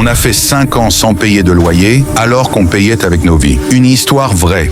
On a fait 5 ans sans payer de loyer, alors qu'on payait avec nos vies. Une histoire vraie.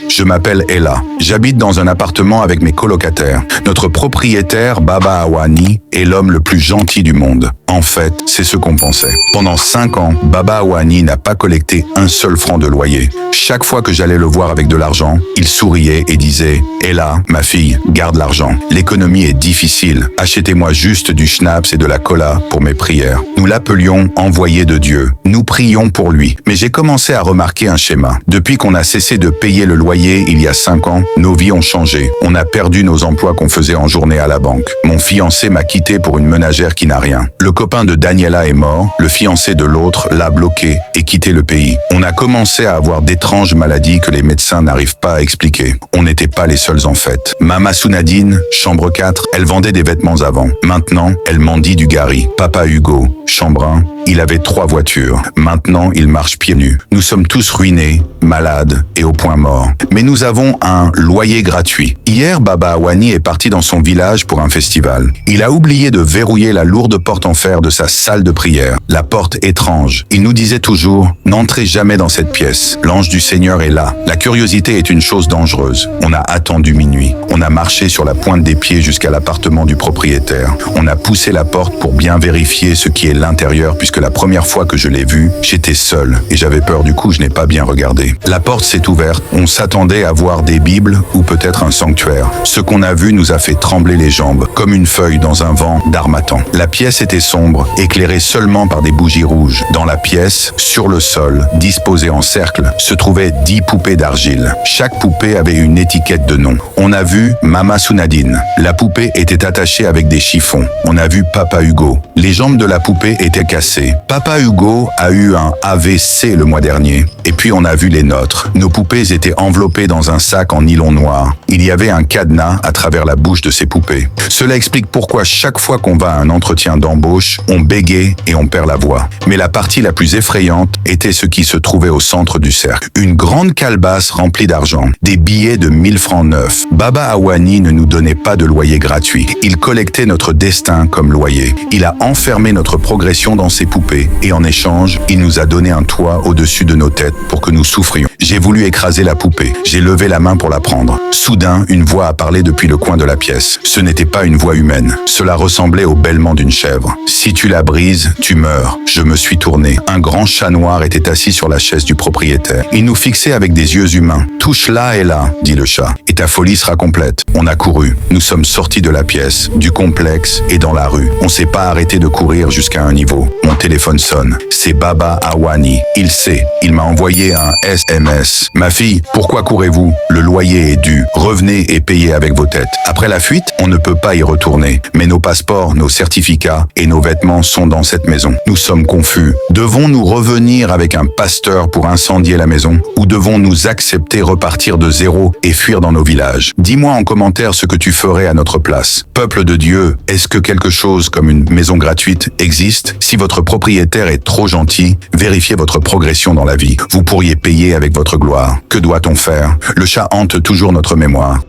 Je m'appelle Ella. J'habite dans un appartement avec mes colocataires. Notre propriétaire, Baba Awani, est l'homme le plus gentil du monde. En fait, c'est ce qu'on pensait. Pendant 5 ans, Baba Awani n'a pas collecté un seul franc de loyer. Chaque fois que j'allais le voir avec de l'argent, il souriait et disait « Ella, ma fille, garde l'argent. L'économie est difficile. Achetez-moi juste du schnapps et de la cola pour mes prières. » Nous l'appelions « envoyé de Dieu ». Nous prions pour lui. Mais j'ai commencé à remarquer un schéma. Depuis qu'on a cessé de payer le loyer il y a 5 ans, nos vies ont changé. On a perdu nos emplois qu'on faisait en journée à la banque. Mon fiancé m'a quitté pour une ménagère qui n'a rien. Le copain de Daniela est mort, le fiancé de l'autre l'a bloqué et quitté le pays. On a commencé à avoir d'étranges maladies que les médecins n'arrivent pas à expliquer. On n'était pas les seuls en fait. Mama Sounadine, chambre 4, elle vendait des vêtements avant. Maintenant, elle mendie du gari. Papa Hugo, chambre 1, il avait 3 voitures. Maintenant, il marche pieds nus. Nous sommes tous ruinés, malades et au point mort. Mais nous avons un loyer gratuit. Hier, Baba Awani est parti dans son village pour un festival. Il a oublié de verrouiller la lourde porte en fer de sa salle de prière. La porte étrange. Il nous disait toujours « N'entrez jamais dans cette pièce. L'ange du Seigneur est là. » La curiosité est une chose dangereuse. On a attendu minuit. On a marché sur la pointe des pieds jusqu'à l'appartement du propriétaire. On a poussé la porte pour bien vérifier ce qui est l'intérieur puisque la première fois que je l'ai vu, j'étais seul et j'avais peur du coup je n'ai pas bien regardé. La porte s'est ouverte. On s'attendait à voir des bibles ou peut-être un sanctuaire. Ce qu'on a vu nous a fait trembler les jambes, comme une feuille dans un vent d'harmattan. La pièce était sombre, éclairée seulement par des bougies rouges. Dans la pièce, sur le sol, disposées en cercle, se trouvaient 10 poupées d'argile. Chaque poupée avait une étiquette de nom. On a vu Mama Sounadine. La poupée était attachée avec des chiffons. On a vu Papa Hugo. Les jambes de la poupée étaient cassées. Papa Hugo a eu un AVC le mois dernier. Et puis on a vu les nôtres. Nos poupées étaient enveloppées dans un sac en nylon noir. Il y avait un cadenas à travers la bouche de ces poupées. Cela explique pourquoi chaque fois qu'on va à un entretien d'embauche, on bégaye et on perd la voix. Mais la partie la plus effrayante était ce qui se trouvait au centre du cercle. Une grande calebasse remplie d'argent. Des billets de 1000 francs neufs. Baba Awani ne nous donnait pas de loyer gratuit. Il collectait notre destin comme loyer. Il a enfermé notre progression dans ses poupées et en échange, il nous a donné un toit au-dessus de nos têtes pour que nous souffrions. J'ai voulu écraser la poupée. J'ai levé la main pour la prendre. Soudain, une voix a parlé depuis le coin de la pièce. Ce n'était pas une voix humaine. Cela ressemblait au bêlement d'une chèvre. Si tu la brises, tu meurs. Je me suis tourné. Un grand chat noir était assis sur la chaise du propriétaire. Il nous fixait avec des yeux humains. Touche là et là, dit le chat. Et ta folie sera complète. On a couru. Nous sommes sortis de la pièce, du complexe et dans la rue. On s'est pas arrêté de courir jusqu'à un niveau. Mon téléphone sonne. C'est Baba Awani. Il sait. Il m'a envoyé un SMS. Ma fille, pourquoi courez-vous? Le loyer est dû. Revenez et payez avec vos têtes. Après la fuite, on ne peut pas y retourner. Mais nos passeports, nos certificats et nos vêtements sont dans cette maison. Nous sommes confus. Devons-nous revenir avec un pasteur pour incendier la maison? Ou devons-nous accepter repartir de zéro et fuir dans nos villages? Dis-moi en commentaire ce que tu ferais à notre place. Peuple de Dieu, est-ce que quelque chose comme une maison gratuite existe? Si votre propriétaire est trop gentil, vérifiez votre progression dans la vie. Vous pourriez payer avec votre gloire. Que doit-on faire? Le chat hante toujours notre mémoire.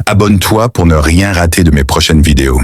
Abonne-toi pour ne rien rater de mes prochaines vidéos.